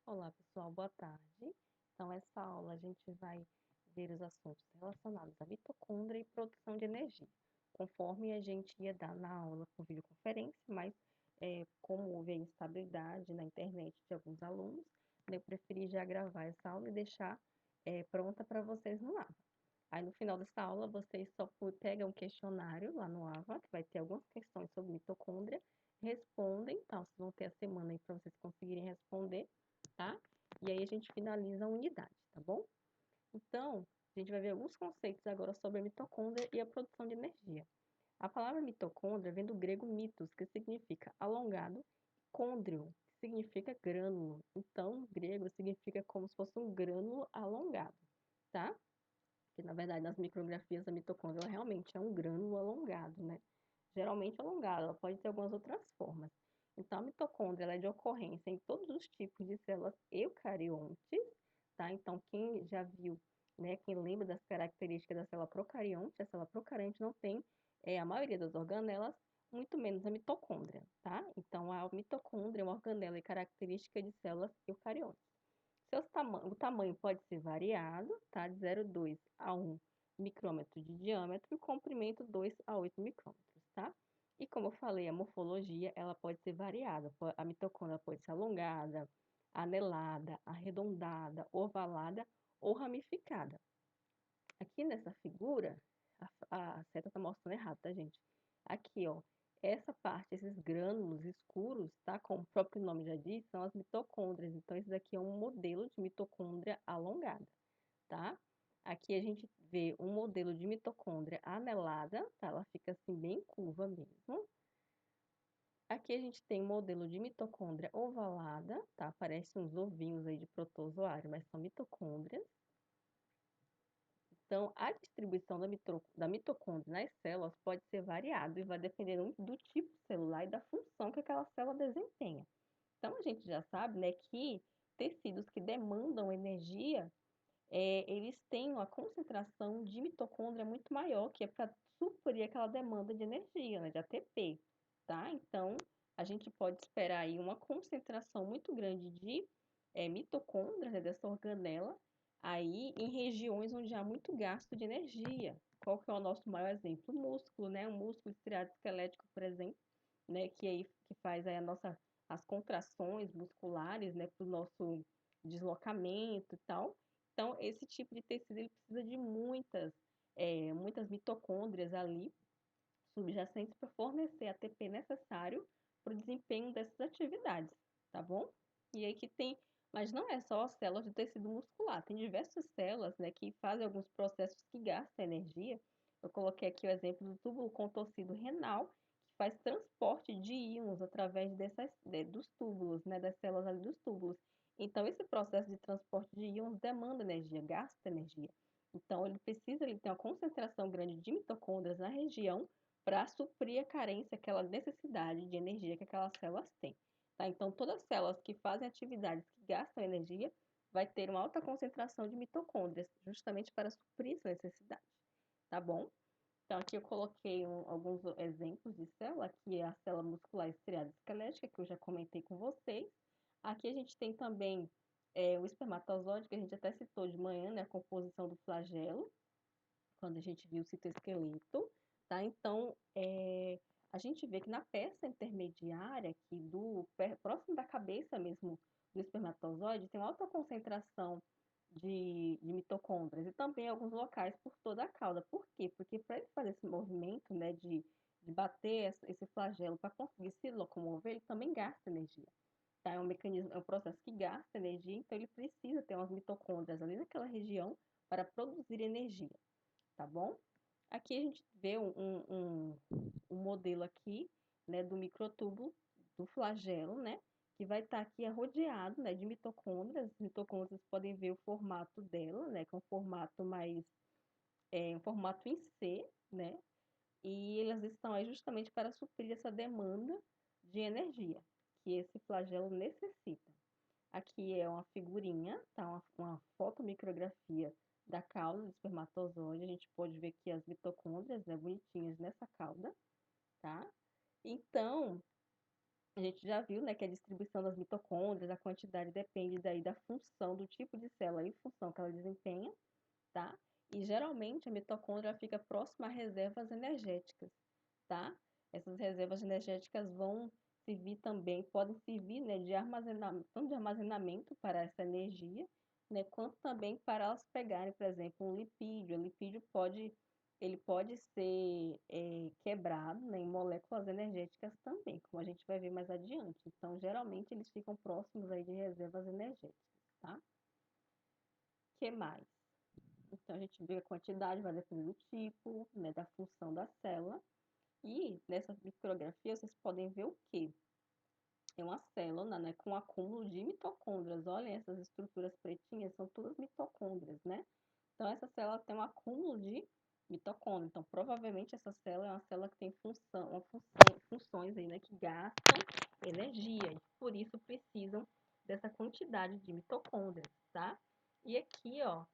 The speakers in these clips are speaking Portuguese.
Olá, pessoal, boa tarde. Então, essa aula a gente vai ver os assuntos relacionados à mitocôndria e produção de energia, conforme a gente ia dar na aula por videoconferência, mas como houve a instabilidade na internet de alguns alunos, eu preferi já gravar essa aula e deixar pronta para vocês no AVA. Aí, no final dessa aula, vocês só pegam um questionário lá no AVA, que vai ter algumas questões sobre mitocôndria, respondem, tá? Vocês vão ter a semana aí para vocês conseguirem responder, tá? E aí a gente finaliza a unidade, tá bom? Então, a gente vai ver alguns conceitos agora sobre a mitocôndria e a produção de energia. A palavra mitocôndria vem do grego mitos, que significa alongado, e côndrio, que significa grânulo. Então, grego significa como se fosse um grânulo alongado, tá? Que na verdade nas micrografias a mitocôndria realmente é um grânulo alongado, né? Geralmente alongado, ela pode ter algumas outras formas. Então, a mitocôndria ela é de ocorrência em todos os tipos de células eucariontes, tá? Então, quem já viu, né, quem lembra das características da célula procarionte, a célula procarionte não tem a maioria das organelas, muito menos a mitocôndria, tá? Então, a mitocôndria é uma organela e característica de células eucariontes. O tamanho pode ser variado, tá? De 0,2 a 1 micrômetro de diâmetro e o comprimento 2 a 8 micrômetros, tá? E como eu falei, a morfologia ela pode ser variada. A mitocôndria pode ser alongada, anelada, arredondada, ovalada ou ramificada. Aqui nessa figura, a seta está mostrando errado, tá, gente? Aqui, ó, essa parte, esses grânulos escuros, tá? Como o próprio nome já diz, são as mitocôndrias. Então, esse daqui é um modelo de mitocôndria alongada, tá? Aqui a gente vê um modelo de mitocôndria anelada, tá? Ela fica assim bem curva mesmo. Aqui a gente tem um modelo de mitocôndria ovalada, tá? Parece uns ovinhos aí de protozoário, mas são mitocôndrias. Então, a distribuição da mitocôndria nas células pode ser variada e vai depender do tipo celular e da função que aquela célula desempenha. Então, a gente já sabe, né, que tecidos que demandam energia, eles têm uma concentração de mitocôndria muito maior, que é para suprir aquela demanda de energia, né, de ATP, tá? Então, a gente pode esperar aí uma concentração muito grande de mitocôndrias, né, dessa organela, aí em regiões onde há muito gasto de energia. Qual que é o nosso maior exemplo? O músculo, né? O músculo estriado esquelético, por exemplo, né? Que faz aí as contrações musculares, né? Para o nosso deslocamento e tal. Então, esse tipo de tecido ele precisa de muitas mitocôndrias ali subjacentes para fornecer ATP necessário para o desempenho dessas atividades, tá bom? E aí que tem, mas não é só células de tecido muscular, tem diversas células, né, que fazem alguns processos que gastam energia. Eu coloquei aqui o exemplo do túbulo contorcido renal, que faz transporte de íons através dos túbulos, né, das células ali dos túbulos. Então, esse processo de transporte de íons demanda energia, gasta energia. Então, ele tem uma concentração grande de mitocôndrias na região para suprir a carência, aquela necessidade de energia que aquelas células têm. Tá? Então, todas as células que fazem atividades que gastam energia vai ter uma alta concentração de mitocôndrias, justamente para suprir essa necessidade. Tá bom? Então, aqui eu coloquei alguns exemplos de célula. Aqui é a célula muscular estriada esquelética, que eu já comentei com vocês. Aqui a gente tem também o espermatozoide, que a gente até citou de manhã, né? A composição do flagelo, quando a gente viu o citoesqueleto, tá? Então, a gente vê que na peça intermediária, aqui próximo da cabeça mesmo do espermatozoide, tem uma alta concentração de mitocôndrias e também alguns locais por toda a cauda. Por quê? Porque para ele fazer esse movimento, né, de bater esse flagelo para conseguir se locomover, ele também gasta energia. Tá? É um mecanismo, é um processo que gasta energia, então ele precisa ter umas mitocôndrias ali naquela região para produzir energia, tá bom? Aqui a gente vê um modelo aqui, né, do microtúbulo, do flagelo, né, que vai estar aqui rodeado, né, de mitocôndrias. As mitocôndrias podem ver o formato dela, né, que é um formato um formato em C, né, e elas estão aí justamente para suprir essa demanda de energia que esse flagelo necessita. Aqui é uma figurinha, tá? Uma fotomicrografia da cauda do espermatozoide. A gente pode ver aqui as mitocôndrias, né, bonitinhas nessa cauda, tá? Então, A gente já viu, né, que a distribuição das mitocôndrias, a quantidade depende daí da função, do tipo de célula e função que ela desempenha, tá? E geralmente a mitocôndria fica próxima a reservas energéticas, tá? Essas reservas energéticas vão servir também, podem servir, né, de armazenamento, tanto de armazenamento para essa energia, né, quanto também para elas pegarem, por exemplo, um lipídio. O lipídio ele pode ser quebrado, né, em moléculas energéticas também, como a gente vai ver mais adiante. Então, geralmente eles ficam próximos aí de reservas energéticas, tá? Que mais? Então, a gente vê a quantidade, vai depender do tipo, né, da função da célula. E nessa micrografia vocês podem ver o quê? É uma célula, né, com acúmulo de mitocôndrias. Olhem, essas estruturas pretinhas são todas mitocôndrias, né? Então, essa célula tem um acúmulo de mitocôndrias. Então, provavelmente essa célula é uma célula que tem funções aí, né, que gastam energia. E por isso precisam dessa quantidade de mitocôndrias, tá? E aqui, ó,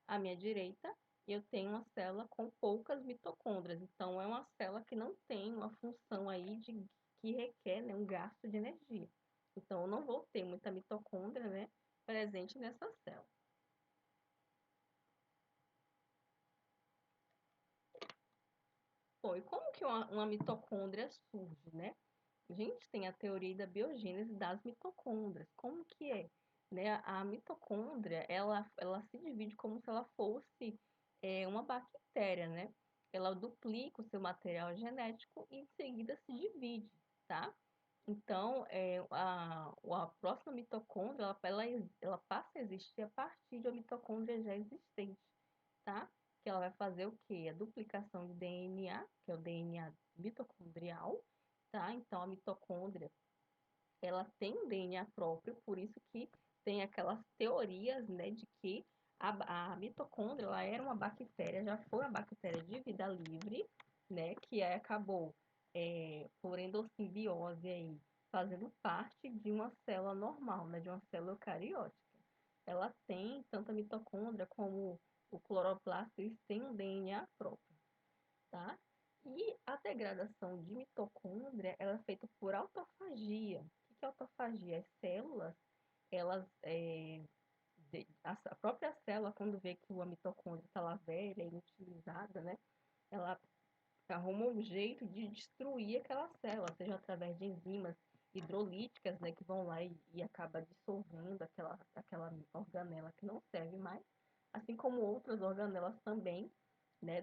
à minha direita, eu tenho uma célula com poucas mitocôndrias. Então, é uma célula que não tem uma função aí que requer, né, um gasto de energia. Então, eu não vou ter muita mitocôndria, né, presente nessa célula. Bom, e como que uma mitocôndria surge, né? A gente tem a teoria da biogênese das mitocôndrias. Como que é? Né? A mitocôndria, ela se divide como se ela fosse uma bactéria, né? Ela duplica o seu material genético e em seguida se divide, tá? Então, a próxima mitocôndria, ela passa a existir a partir de uma mitocôndria já existente, tá? Que ela vai fazer o quê? A duplicação de DNA, que é o DNA mitocondrial, tá? Então, a mitocôndria, ela tem um DNA próprio, por isso que tem aquelas teorias, né, de que a mitocôndria, ela era uma bactéria, já foi uma bactéria de vida livre, né, que aí acabou, por endossimbiose aí, fazendo parte de uma célula normal, né, de uma célula eucariótica. Ela tem, tanto a mitocôndria como o cloroplasto, eles têm um DNA próprio, tá? E a degradação de mitocôndria, ela é feita por autofagia. O que é autofagia? As células, elas, a própria célula, quando vê que a mitocôndria está lá velha, inutilizada, né? Ela arruma um jeito de destruir aquela célula, seja através de enzimas hidrolíticas, né, que vão lá e acaba dissolvendo aquela organela que não serve mais, assim como outras organelas também, né,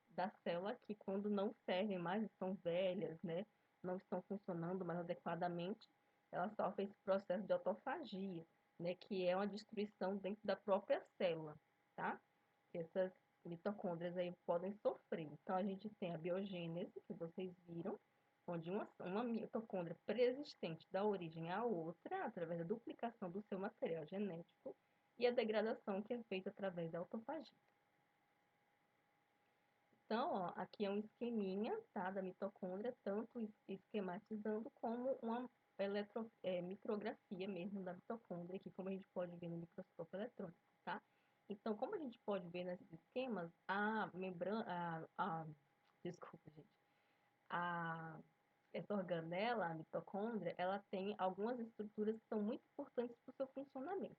da célula que quando não servem mais, estão velhas, né, não estão funcionando mais adequadamente, elas sofrem esse processo de autofagia, né, que é uma destruição dentro da própria célula, tá? Essas mitocôndrias aí podem sofrer. Então, a gente tem a biogênese, que vocês viram, onde uma mitocôndria preexistente dá origem à outra, através da duplicação do seu material genético, e a degradação, que é feita através da autofagia. Então, ó, aqui é um esqueminha, tá, da mitocôndria, tanto esquematizando como uma micrografia mesmo da mitocôndria, aqui como a gente pode ver no microscópio eletrônico, tá? Então, como a gente pode ver nesses esquemas, a membrana, desculpa, gente, a, essa organela, a mitocôndria, ela tem algumas estruturas que são muito importantes para o seu funcionamento.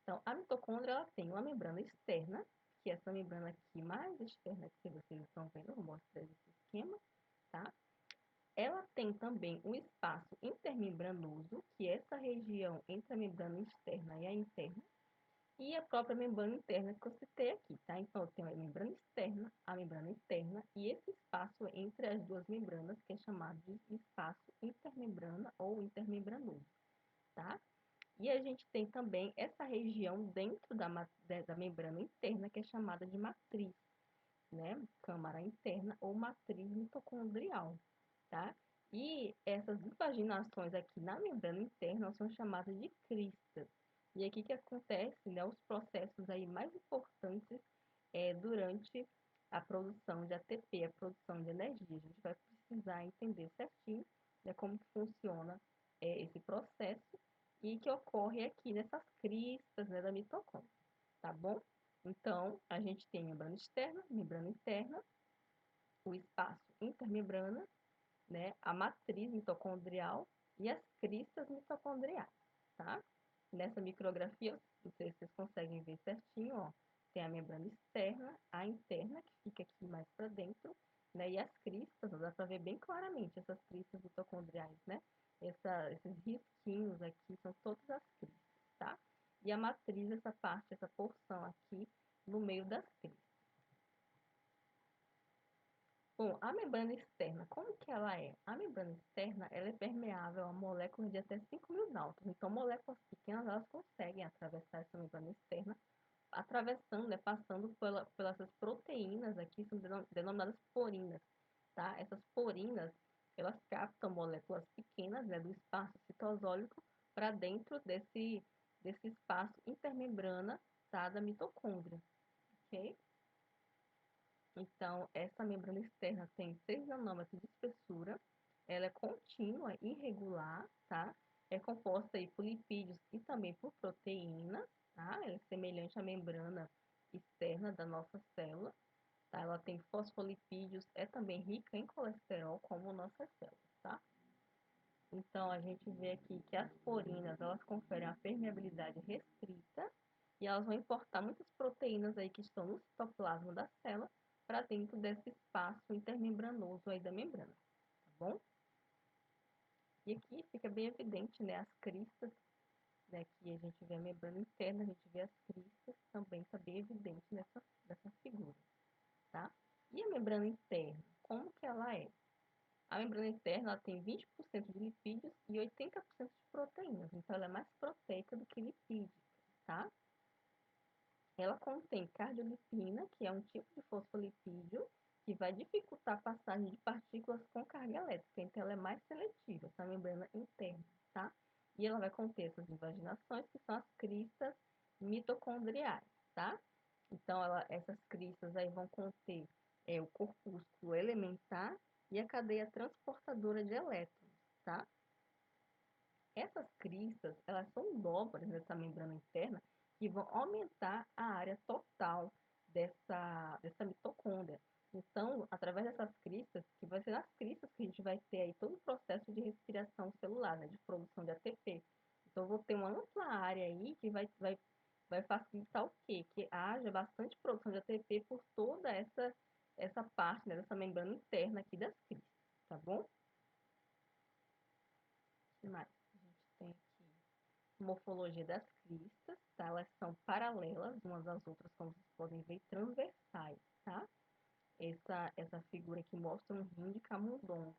Então, a mitocôndria, ela tem uma membrana externa, que é essa membrana aqui mais externa que vocês estão vendo, eu vou mostrar esse esquema, tá? Ela tem também um espaço intermembranoso, que é essa região entre a membrana externa e a interna, e a própria membrana interna que eu citei aqui, tá? Então, eu tenho a membrana interna e esse espaço entre as duas membranas, que é chamado de espaço intermembrana ou intermembranoso, tá? E a gente tem também essa região dentro da membrana interna, que é chamada de matriz, né? Câmara interna ou matriz mitocondrial, tá? E essas impaginações aqui na membrana interna são chamadas de cristas. E aqui que acontece, né, os processos aí mais importantes durante a produção de ATP, a produção de energia. A gente vai precisar entender certinho, né, como que funciona esse processo e que ocorre aqui nessas cristas, né, da mitocôndria, tá bom? Então, a gente tem membrana externa, membrana interna, o espaço intermembrana, né, a matriz mitocondrial e as cristas mitocondriais, tá? Nessa micrografia, não sei se vocês conseguem ver certinho, ó, tem a membrana externa, a interna, que fica aqui mais para dentro, né? E as cristas, ó, dá para ver bem claramente essas cristas mitocondriais, né? Esses risquinhos aqui são todas as cristas, tá? E a matriz, essa parte, essa porção aqui, no meio das cristas. Bom, a membrana externa, como que ela é? A membrana externa, ela é permeável a moléculas de até 5.000 naltons. Então, moléculas pequenas, elas conseguem atravessar essa membrana externa, atravessando, né, passando pelas essas proteínas aqui, são denominadas porinas, tá? Essas porinas, elas captam moléculas pequenas, né, do espaço citosólico para dentro desse espaço intermembrana, tá, da mitocôndria, ok? Então, essa membrana externa tem 6 nanômetros de espessura, ela é contínua, irregular, tá? É composta aí por lipídios e também por proteína, tá? Ela é semelhante à membrana externa da nossa célula, tá? Ela tem fosfolipídios, é também rica em colesterol, como nossas células, tá? Então, a gente vê aqui que as porinas, elas conferem a permeabilidade restrita e elas vão importar muitas proteínas aí que estão no citoplasma da célula para dentro desse espaço intermembranoso aí da membrana, tá bom? E aqui fica bem evidente, né, as cristas, né, que a gente vê a membrana interna, a gente vê as cristas, também está bem evidente nessa figura, tá? E a membrana interna, como que ela é? A membrana interna ela tem 20% de lipídios e 80% de proteínas, então ela é mais proteica do que lipídica, tá? Ela contém cardiolipina, que é um tipo de fosfolipídio, que vai dificultar a passagem de partículas com carga elétrica, então ela é mais seletiva, essa membrana interna, tá? E ela vai conter essas invaginações, que são as cristas mitocondriais, tá? Então, essas cristas aí vão conter o corpúsculo elementar e a cadeia transportadora de elétrons, tá? Essas cristas, elas são dobras nessa membrana interna que vão aumentar a área total dessa mitocôndria. Então, através dessas cristas, que vai ser nas cristas que a gente vai ter aí todo o processo de respiração celular, né, de produção de ATP. Então, eu vou ter uma ampla área aí que vai facilitar o quê? Que haja bastante produção de ATP por toda essa parte, né, dessa membrana interna aqui das cristas, tá bom? O que mais? A gente tem aqui morfologia das cristas, tá? Elas são paralelas umas às outras, como vocês podem ver, transversais, tá? Essa figura aqui mostra um rim de camundongo,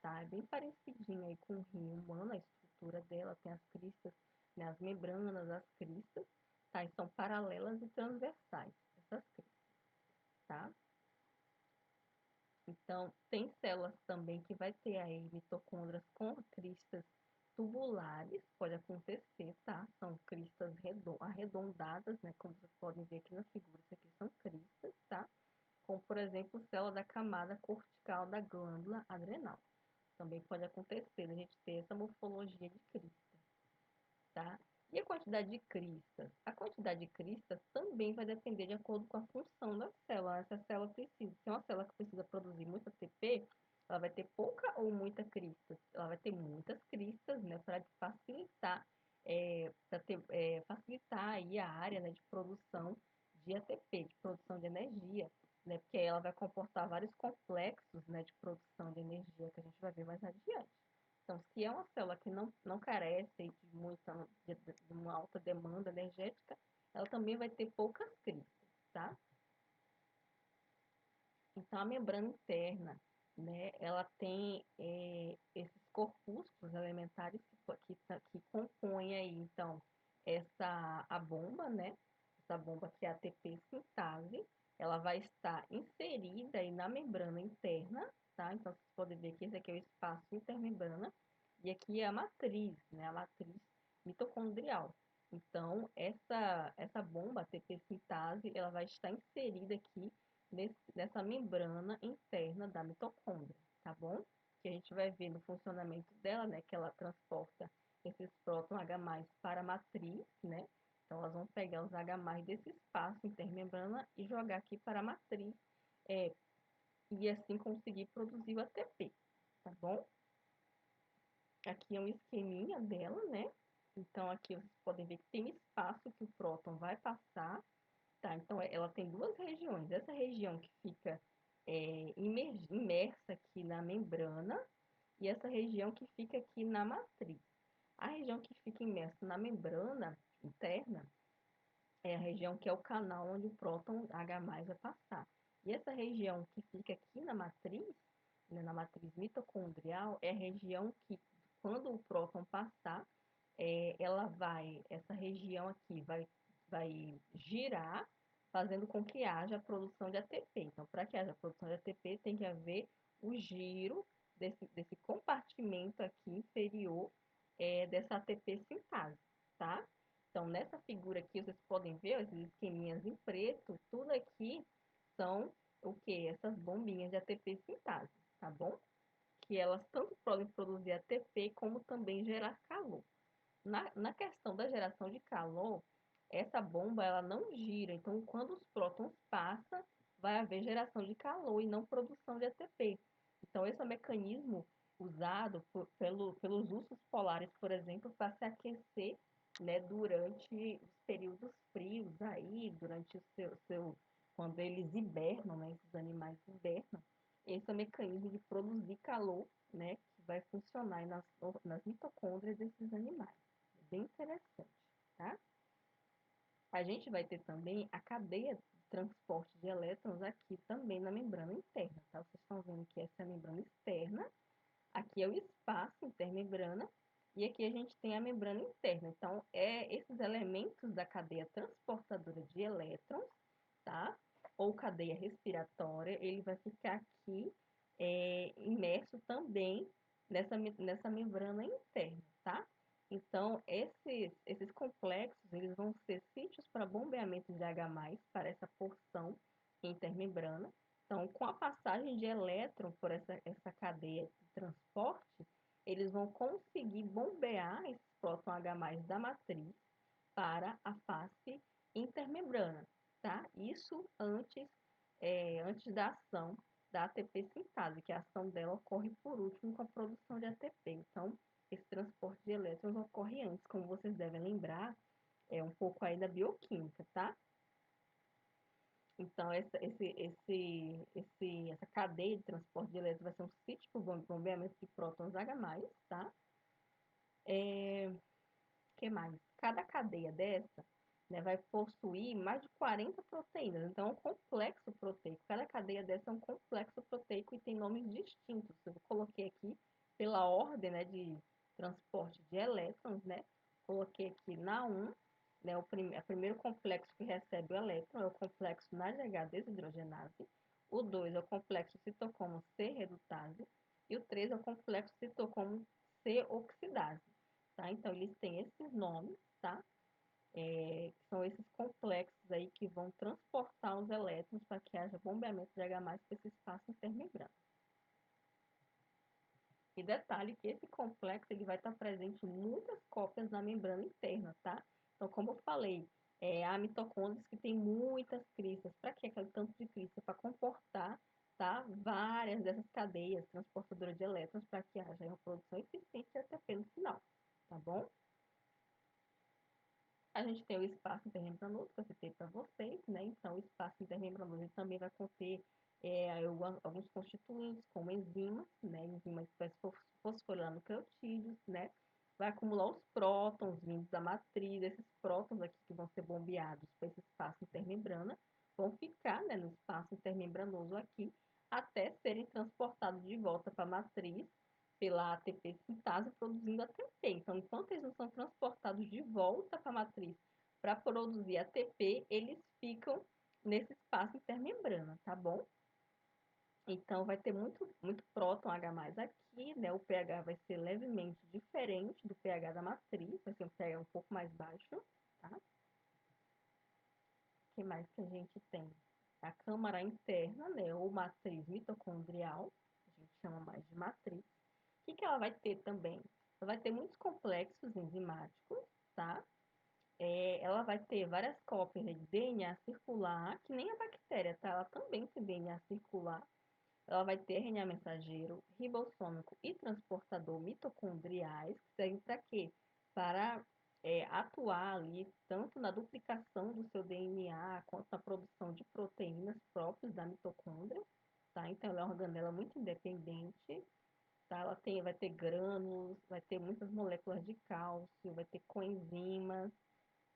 tá? É bem parecidinho aí com o rim humano, a estrutura dela tem as cristas, né, as membranas, as cristas, tá? E são paralelas e transversais, essas cristas, tá? Então, tem células também que vai ter aí mitocôndrias com cristas tubulares, pode acontecer, tá? São cristas arredondadas, né? Como vocês podem ver aqui na figura, isso aqui são cristas, tá? Como, por exemplo, célula da camada cortical da glândula adrenal. Também pode acontecer a gente ter essa morfologia de crista, tá? E a quantidade de cristas? A quantidade de cristas também vai depender de acordo com a função da célula. Essa célula precisa, se é uma célula que precisa produzir muito ATP, ela vai ter pouca ou muita cristas. Ela vai ter muitas cristas, né, para facilitar, facilitar aí a área, né, de produção de ATP, de produção de energia, né, porque ela vai comportar vários complexos, né, de produção de energia que a gente vai ver mais adiante. Então, se é uma célula que não carece de uma alta demanda energética, ela também vai ter poucas cristas, tá? Então, a membrana interna, né, ela tem esses corpúsculos elementares que compõem aí, então, a bomba, né? Essa bomba que é a ATP sintase, ela vai estar inserida aí na membrana interna, tá? Então, vocês podem ver que esse aqui é o espaço intermembrana, e aqui é a matriz, né? A matriz mitocondrial. Então, essa bomba, ATP sintase, ela vai estar inserida aqui nessa membrana interna da mitocôndria, tá bom? Que a gente vai ver no funcionamento dela, né, que ela transporta esses prótons H+, para a matriz, né? Então, elas vão pegar os H+ desse espaço intermembrana e jogar aqui para a matriz, e assim conseguir produzir o ATP, tá bom? Aqui é um esqueminha dela, né? Então, aqui vocês podem ver que tem espaço que o próton vai passar, tá? Então, ela tem duas regiões. Essa região que fica imersa aqui na membrana e essa região que fica aqui na matriz. A região que fica imersa na membrana interna é a região que é o canal onde o próton H+ vai passar. E essa região que fica aqui na matriz, né, na matriz mitocondrial, é a região que, quando o próton passar, essa região aqui vai girar, fazendo com que haja a produção de ATP. Então, para que haja a produção de ATP, tem que haver o giro desse compartimento aqui inferior dessa ATP sintase, tá? Então, nessa figura aqui, vocês podem ver esses esqueminhas em preto, tudo aqui são o que? Essas bombinhas de ATP sintase, tá bom? Que elas tanto podem produzir ATP como também gerar calor. Na questão da geração de calor, essa bomba ela não gira, então quando os prótons passam, vai haver geração de calor e não produção de ATP. Então esse é o mecanismo usado pelos ursos polares, por exemplo, para se aquecer, né, durante os períodos frios aí, durante quando eles hibernam, né, esses animais hibernam. Esse é o mecanismo de produzir calor, né, que vai funcionar nas mitocôndrias desses animais. Bem interessante, tá? A gente vai ter também a cadeia de transporte de elétrons aqui também na membrana interna, tá? Vocês estão vendo que essa é a membrana externa, aqui é o espaço intermembrana, e aqui a gente tem a membrana interna. Então, esses elementos da cadeia transportadora de elétrons, tá? Ou cadeia respiratória, ele vai ficar aqui imerso também nessa membrana interna, tá? Então, esses complexos, eles vão ser sítios para bombeamento de H+, para essa porção intermembrana. Então, com a passagem de elétron por essa cadeia de transporte, eles vão conseguir bombear esse próton H+ da matriz para a face intermembrana, tá? Isso antes da ação da ATP sintase, que a ação dela ocorre por último com a produção de ATP. Então, esse transporte de elétrons ocorre antes, como vocês devem lembrar, é um pouco aí da bioquímica, tá? Então, essa cadeia de transporte de elétrons vai ser um sítio para o bombeamento de prótons H+, tá? Que mais? Cada cadeia dessa, né, vai possuir mais de 40 proteínas. Então, é um complexo proteico. Cada cadeia dessa é um complexo proteico e tem nomes distintos. Eu coloquei aqui pela ordem, né, de transporte de elétrons, né? Coloquei aqui na 1, né, o primeiro complexo que recebe o elétron é o complexo NADH desidrogenase. O 2 é o complexo citocromo C redutase. E o 3 é o complexo citocromo C oxidase. Tá? Então, eles têm esses nomes, tá? Que são esses complexos aí que vão transportar os elétrons para que haja bombeamento de H+ para esse espaço intermembrana. E detalhe que esse complexo ele vai estar presente em muitas cópias na membrana interna, tá? Então, como eu falei, há mitocôndrias que têm muitas cristas. Para que aquele tanto de crista? Para comportar, tá? Várias dessas cadeias transportadoras de elétrons para que haja uma produção eficiente de ATP no final, tá bom? A gente tem o espaço intermembranoso, que eu citei para vocês, né? Então, o espaço intermembranoso também vai conter alguns constituintes, como enzimas, né? Enzimas que vai fosforilar nucleotídeos, né? Vai acumular os prótons vindos da matriz, esses prótons aqui que vão ser bombeados para esse espaço intermembrana, vão ficar, né, no espaço intermembranoso aqui, até serem transportados de volta para a matriz pela ATP sintase produzindo ATP. Então, enquanto eles não são transportados de volta para a matriz para produzir ATP, eles ficam nesse espaço intermembrana, tá bom? Então, vai ter muito próton H+ aqui, né? O pH vai ser levemente diferente do pH da matriz, vai ser um pH um pouco mais baixo, tá? O que mais que a gente tem? A câmara interna, né? Ou matriz mitocondrial, a gente chama mais de matriz. O que ela vai ter também? Ela vai ter muitos complexos enzimáticos, tá? Ela vai ter várias cópias de DNA circular, que nem a bactéria, tá? Ela também tem DNA circular. Ela vai ter RNA mensageiro, ribossômico e transportador mitocondriais, que servem para quê? Para atuar ali tanto na duplicação do seu DNA quanto na produção de proteínas próprias da mitocôndria, tá? Então, ela é uma organela muito independente, tá? Ela vai ter grânulos, vai ter muitas moléculas de cálcio, vai ter coenzimas,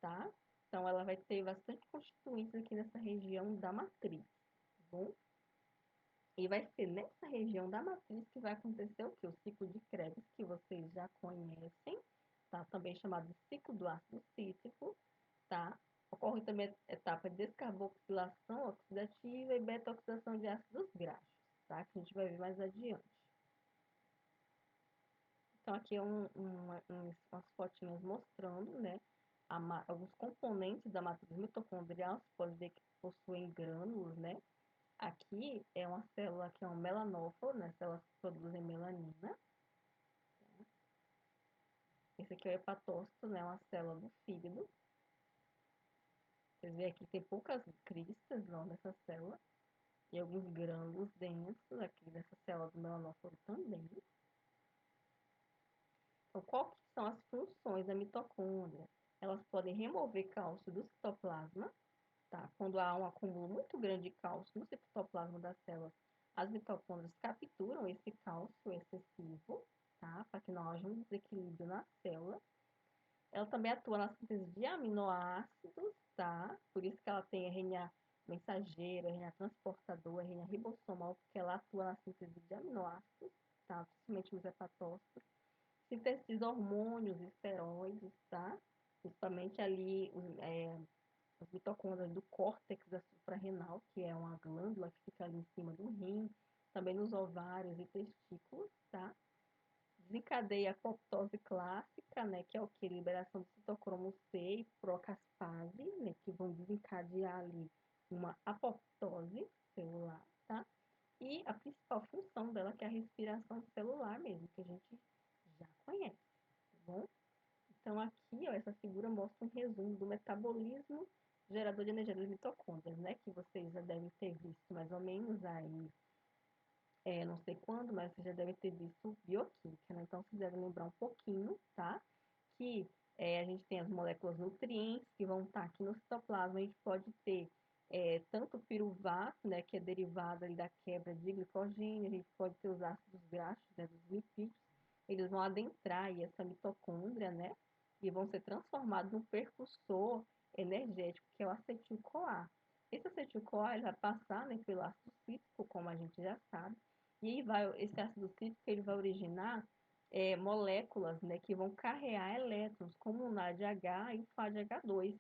tá? Então, ela vai ter bastante constituintes aqui nessa região da matriz, tá bom? E vai ser nessa região da matriz que vai acontecer o que? O ciclo de Krebs, que vocês já conhecem, tá? Também chamado de ciclo do ácido cítrico, tá? Ocorre também a etapa de descarboxilação oxidativa e beta-oxidação de ácidos graxos, tá? Que a gente vai ver mais adiante. Então, aqui é umas fotinhas mostrando, né, alguns componentes da matriz mitocondrial. Você pode ver que possuem grânulos, né? Aqui é uma célula que é um melanóforo, né? Células que produzem melanina. Esse aqui é o hepatócito, né? Uma célula do fígado. Vocês veem aqui que tem poucas cristas, ó, nessa célula. E alguns grânulos densos aqui dessa célula do melanóforo também. Então, quais são as funções da mitocôndria? Elas podem remover cálcio do citoplasma, tá? Quando há um acúmulo muito grande de cálcio no citoplasma das células, as mitocôndrias capturam esse cálcio excessivo, tá? Para que não haja um desequilíbrio na célula. Ela também atua na síntese de aminoácidos, tá? Por isso que ela tem RNA mensageiro, RNA transportador, RNA ribossomal, porque ela atua na síntese de aminoácidos, tá? Principalmente nos hepatócitos. Sintetiza hormônios, esteroides, tá? Principalmente ali as mitocôndrias do córtex da suprarrenal, que é uma glândula que fica ali em cima do rim, também nos ovários e testículos, tá? Desencadeia a apoptose clássica, né, que é o que? Liberação do citocromo C e procaspase, né, que vão desencadear ali uma apoptose celular, tá? E a principal função dela, que é a respiração celular mesmo, que a gente já conhece, tá bom? Então, aqui, ó, essa figura mostra um resumo do metabolismo gerador de energia das mitocôndrias, né? Que vocês já devem ter visto mais ou menos aí, não sei quando, mas vocês já devem ter visto bioquímica, né? Então, vocês devem lembrar um pouquinho, tá? Que a gente tem as moléculas nutrientes que vão estar aqui no citoplasma. A gente pode ter tanto o piruvato, né? Que é derivado ali da quebra de glicogênio. A gente pode ter os ácidos graxos, né? Dos lipídios. Eles vão adentrar aí essa mitocôndria, né? E vão ser transformados num percussor energético, que é o acetil-CoA. Esse acetil-CoA ele vai passar, né, pelo ácido cítrico, como a gente já sabe, e aí esse ácido cítrico ele vai originar moléculas, né, que vão carrear elétrons, como o NADH e o FADH2,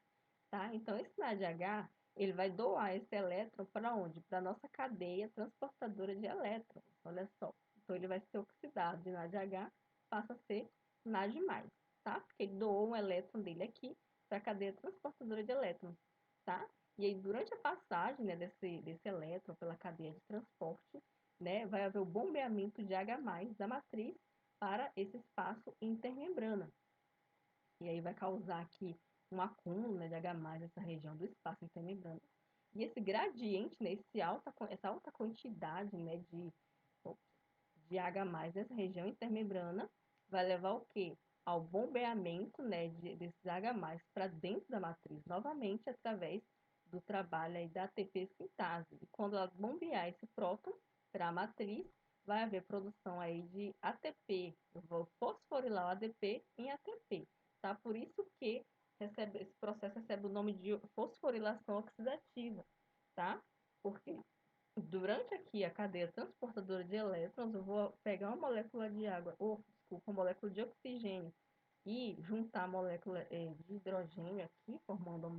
tá? Então, esse NADH, ele vai doar esse elétron para onde? Para a nossa cadeia transportadora de elétrons, olha só. Então, ele vai ser oxidado de NADH, passa a ser NAD+, tá? Porque ele doou um elétron dele aqui para a cadeia transportadora de elétrons, tá? E aí, durante a passagem, né, desse elétron pela cadeia de transporte, né, vai haver o bombeamento de H+, da matriz para esse espaço intermembrana. E aí vai causar aqui um acúmulo, né, de H+, nessa região do espaço intermembrana. E esse gradiente, né, essa alta quantidade, né, de H+, nessa região intermembrana, vai levar o quê? Ao bombeamento, né, desses H+, para dentro da matriz, novamente através do trabalho aí da ATP sintase. E quando ela bombear esse próton para a matriz, vai haver produção aí de ATP. Eu vou fosforilar o ADP em ATP, tá? Por isso que esse processo recebe o nome de fosforilação oxidativa, tá? Porque durante aqui a cadeia transportadora de elétrons, eu vou pegar uma molécula de água, ou, desculpa, uma molécula de oxigênio e juntar a molécula de hidrogênio aqui, formando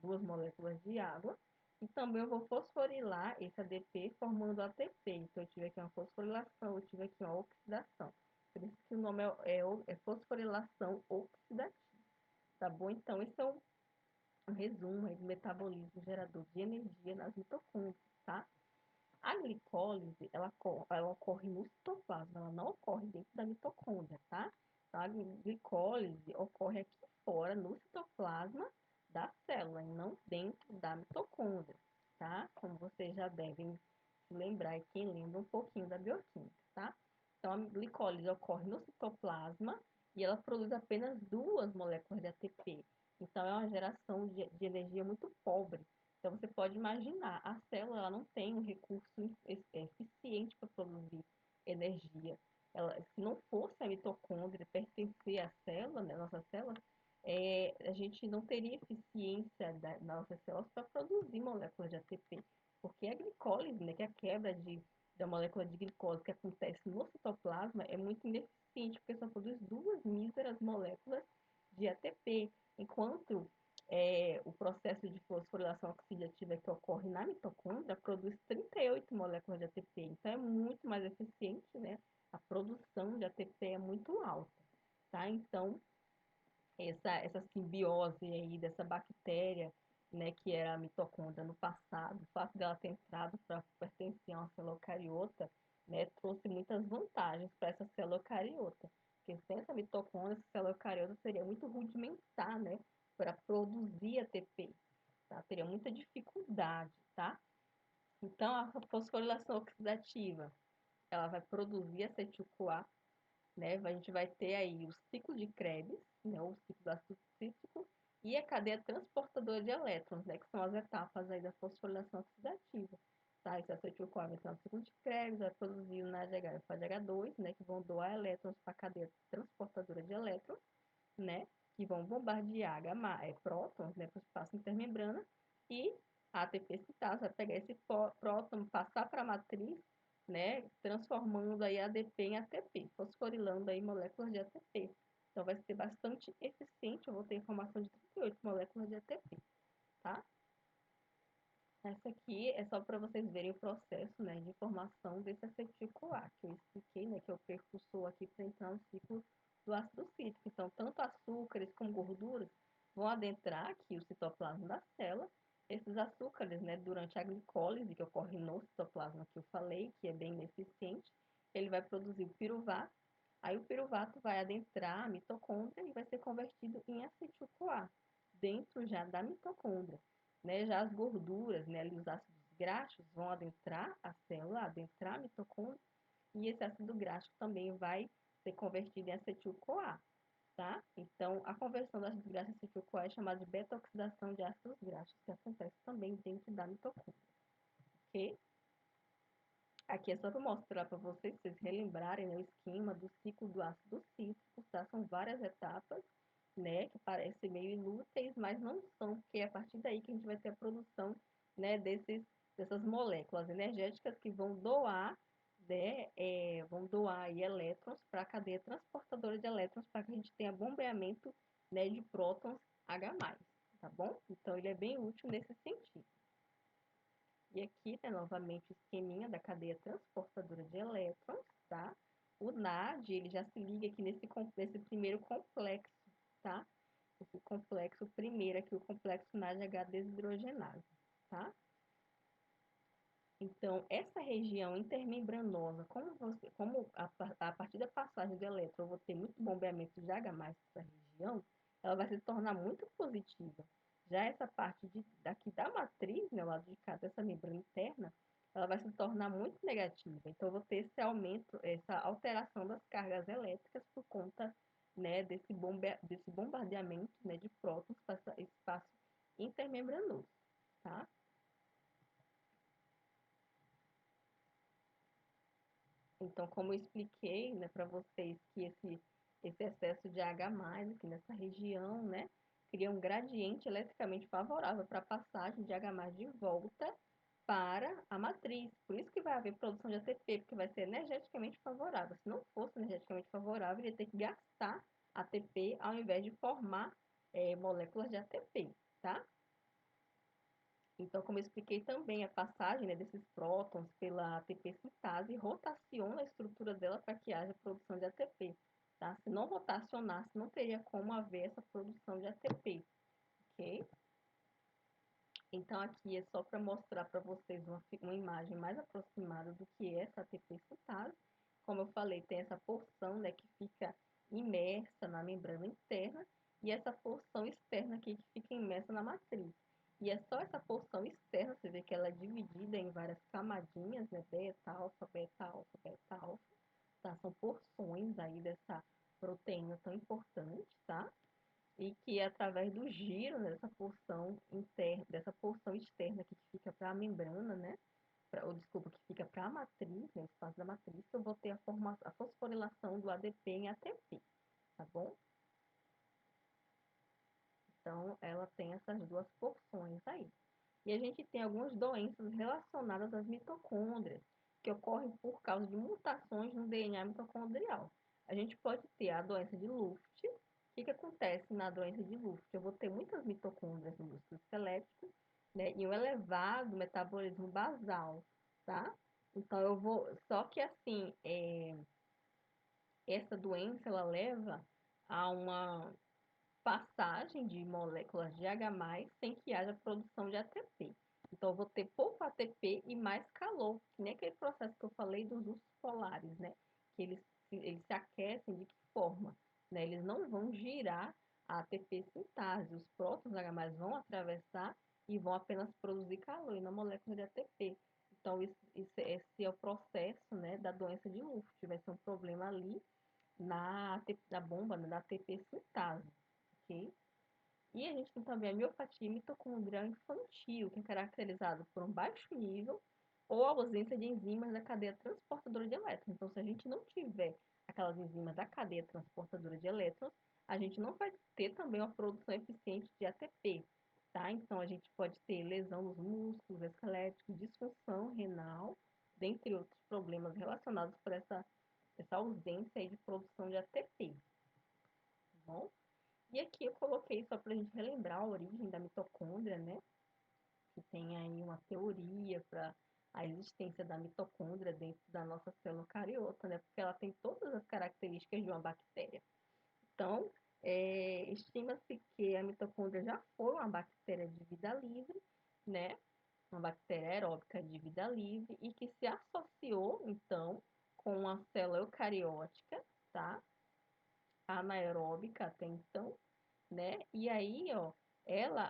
duas moléculas de água. E também eu vou fosforilar esse ADP, formando ATP. Então, eu tive aqui uma fosforilação, eu tive aqui uma oxidação. Por isso que o nome é fosforilação oxidativa. Tá bom? Então, esse é um resumo aí do metabolismo gerador de energia nas mitocôndrias, tá? A glicólise, ela ocorre no citoplasma, ela não ocorre dentro da mitocôndria, tá? Então, a glicólise ocorre aqui fora, no citoplasma da célula, e não dentro da mitocôndria, tá? Como vocês já devem lembrar, quem lembra um pouquinho da bioquímica, tá? Então, a glicólise ocorre no citoplasma e ela produz apenas duas moléculas de ATP. Então, é uma geração de energia muito pobre. Então, você pode imaginar, a célula ela não tem um recurso eficiente para produzir energia. Ela, se não fosse a mitocôndria pertencer à célula, né, nossa célula, a gente não teria eficiência das nossas células para produzir moléculas de ATP. Porque a glicólise, né, que é a quebra da molécula de glicose que acontece no citoplasma, é muito ineficiente, porque só produz duas míseras moléculas de ATP, enquanto o processo de fosforilação oxidativa que ocorre na mitocôndria produz 38 moléculas de ATP. Então, é muito mais eficiente, né? A produção de ATP é muito alta, tá? Então, essa simbiose aí dessa bactéria, né, que era a mitocôndria no passado, o fato dela ter entrado para pertencer a uma célula eucariota, né, trouxe muitas vantagens para essa célula eucariota. Porque sem essa mitocôndria, essa célula eucariota seria muito rudimentar, né, para produzir ATP, tá? Teria muita dificuldade, tá? Então, a fosforilação oxidativa, ela vai produzir acetil-CoA, né? A gente vai ter aí o ciclo de Krebs, né? O ciclo do ácido cítrico, e a cadeia transportadora de elétrons, né? Que são as etapas aí da fosforilação oxidativa. Tá? Esse acetil-CoA vai entrar no ciclo de Krebs, vai produzir o NADH e o FADH2, né? Que vão doar elétrons para a cadeia transportadora de elétrons, né? Que vão bombardear prótons, né? Para o espaço intermembrana, e a ATP citase vai pegar esse próton, passar para a matriz, né, transformando aí ADP em ATP, fosforilando aí moléculas de ATP. Então, vai ser bastante eficiente, eu vou ter informação de 38 moléculas de ATP, tá? Essa aqui é só para vocês verem o processo, né, de formação desse acetil-CoA, que eu expliquei, né, que é o precursor aqui para entrar no ciclo do ácido cítrico. Então, tanto açúcares como gorduras vão adentrar aqui o citoplasma da célula. Esses açúcares, né, durante a glicólise, que ocorre no citoplasma que eu falei, que é bem ineficiente, ele vai produzir o piruvato. Aí o piruvato vai adentrar a mitocôndria e vai ser convertido em acetil-CoA, dentro já da mitocôndria, né? Já as gorduras, né, ali os ácidos graxos vão adentrar a célula, adentrar a mitocôndria, e esse ácido graxo também vai ser convertido em acetil-CoA, tá? Então, a conversão do ácido graxo em acetil-CoA é chamada de beta-oxidação de ácidos graxos, que acontece também dentro da mitocôndria, ok? Aqui é só para mostrar para vocês relembrarem, né, o esquema do ciclo do ácido cítrico, tá? São várias etapas, né, que parecem meio inúteis, mas não são, porque é a partir daí que a gente vai ter a produção, né, dessas moléculas energéticas que vão doar, né, vão doar aí elétrons para a cadeia transportadora de elétrons para que a gente tenha bombeamento, né, de prótons H+, tá bom? Então, ele é bem útil nesse sentido. E aqui, né, novamente, o esqueminha da cadeia transportadora de elétrons, tá? O NAD, ele já se liga aqui nesse primeiro complexo, tá? Esse complexo primeiro aqui, o complexo NADH desidrogenase, tá? Então, essa região intermembranosa, como a partir da passagem do elétron eu vou ter muito bombeamento de H+ nessa região, ela vai se tornar muito positiva. Já essa parte daqui da matriz, né, o lado de cá dessa membrana interna, ela vai se tornar muito negativa. Então, eu vou ter esse aumento, essa alteração das cargas elétricas por conta, né, desse bombardeamento, né, de prótons para esse espaço intermembranoso, tá? Então, como eu expliquei, né, para vocês que esse excesso de H+, aqui nessa região, né, cria um gradiente eletricamente favorável para a passagem de H+ de volta para a matriz. Por isso que vai haver produção de ATP, porque vai ser energeticamente favorável. Se não fosse energeticamente favorável, ele ia ter que gastar ATP ao invés de formar moléculas de ATP, tá? Então, como eu expliquei também, a passagem, né, desses prótons pela ATP sintase rotaciona a estrutura dela para que haja produção de ATP. Tá? Se não rotacionasse, não teria como haver essa produção de ATP. Ok? Então, aqui é só para mostrar para vocês uma imagem mais aproximada do que é essa ATP sintase. Como eu falei, tem essa porção, né, que fica imersa na membrana interna e essa porção externa aqui que fica imersa na matriz. E é só essa porção externa, você vê que ela é dividida em várias camadinhas, né? Beta, alfa, beta, alfa, beta, alfa, tá? São porções aí dessa proteína tão importante, tá? E que é através do giro dessa porção interna, dessa porção externa aqui que fica para a membrana, né? Ou desculpa, que fica para a matriz, né? O espaço da matriz, que eu vou ter a fosforilação do ADP em ATP, tá bom? Então, ela tem essas duas porções aí. E a gente tem algumas doenças relacionadas às mitocôndrias, que ocorrem por causa de mutações no DNA mitocondrial. A gente pode ter a doença de Luft. O que acontece na doença de Luft? Eu vou ter muitas mitocôndrias no músculo esquelético, né, e um elevado metabolismo basal, tá? Então, eu vou... Só que, assim, essa doença, ela leva a uma passagem de moléculas de H+, sem que haja produção de ATP. Então, eu vou ter pouco ATP e mais calor, que nem aquele processo que eu falei dos ursos polares, né? Que eles se aquecem de que forma? Né? Eles não vão girar a ATP sintase, os prótons H+, vão atravessar e vão apenas produzir calor e não molécula de ATP. Então, esse é o processo, né, da doença de Luft. Vai ser um problema ali na bomba, né, da ATP sintase, ok? E a gente tem também a miopatia mitocondrial infantil, que é caracterizado por um baixo nível ou ausência de enzimas da cadeia transportadora de elétrons. Então, se a gente não tiver aquelas enzimas da cadeia transportadora de elétrons, a gente não vai ter também uma produção eficiente de ATP, tá? Então, a gente pode ter lesão nos músculos esqueléticos, disfunção renal, dentre outros problemas relacionados por essa ausência aí de produção de ATP, tá bom? E aqui eu coloquei só para a gente relembrar a origem da mitocôndria, né? Que tem aí uma teoria para a existência da mitocôndria dentro da nossa célula eucariota, né? Porque ela tem todas as características de uma bactéria. Então, estima-se que a mitocôndria já foi uma bactéria de vida livre, né? Uma bactéria aeróbica de vida livre e que se associou, então, com a célula eucariótica, tá? Anaeróbica até então, né? E aí, ó,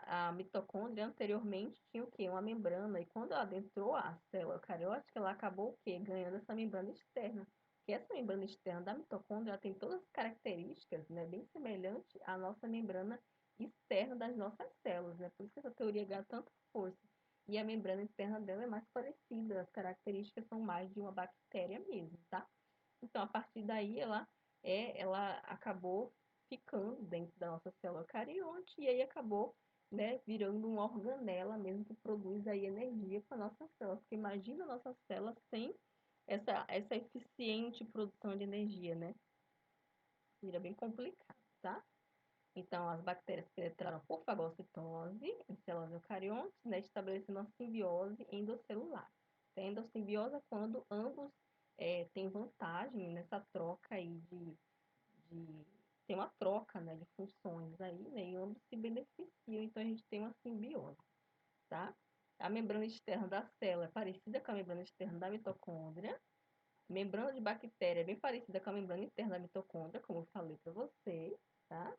a mitocôndria anteriormente tinha o quê? Uma membrana, e quando ela adentrou a célula eucariótica, ela acabou o quê? Ganhando essa membrana externa. Que essa membrana externa da mitocôndria, ela tem todas as características, né, bem semelhante à nossa membrana externa das nossas células, né? Por isso que essa teoria ganha tanta força. E a membrana externa dela é mais parecida, as características são mais de uma bactéria mesmo, tá? Então, a partir daí, ela acabou ficando dentro da nossa célula eucarionte e aí acabou, né, virando uma organela mesmo que produz aí energia para nossas células. Porque imagina nossas células sem essa eficiente produção de energia, né? Vira bem complicado, tá? Então, as bactérias penetraram por fagocitose em células eucariontes, né, estabelecendo uma simbiose endosselular. A endossimbiose é quando ambos têm vantagem nessa troca aí tem uma troca, né, de funções aí, né, e ambos se beneficiam, então a gente tem uma simbiose, tá? A membrana externa da célula é parecida com a membrana externa da mitocôndria. A membrana de bactéria é bem parecida com a membrana interna da mitocôndria, como eu falei para vocês, tá?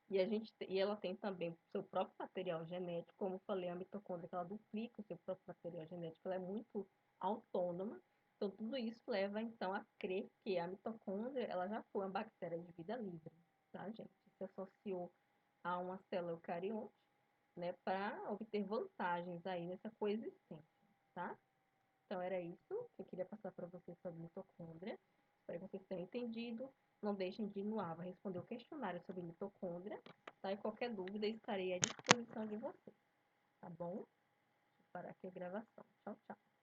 E ela tem também seu próprio material genético, como eu falei, a mitocôndria que ela duplica o seu próprio material genético, ela é muito autônoma. Então, tudo isso leva, então, a crer que a mitocôndria, ela já foi uma bactéria de vida livre, tá, gente? Se associou a uma célula eucarionte, né, para obter vantagens aí nessa coexistência, tá? Então, era isso que eu queria passar para vocês sobre mitocôndria. Espero que vocês tenham entendido. Não deixem de ir no AVA responder o questionário sobre mitocôndria, tá? E qualquer dúvida, estarei à disposição de vocês, tá bom? Vou parar aqui a gravação. Tchau, tchau.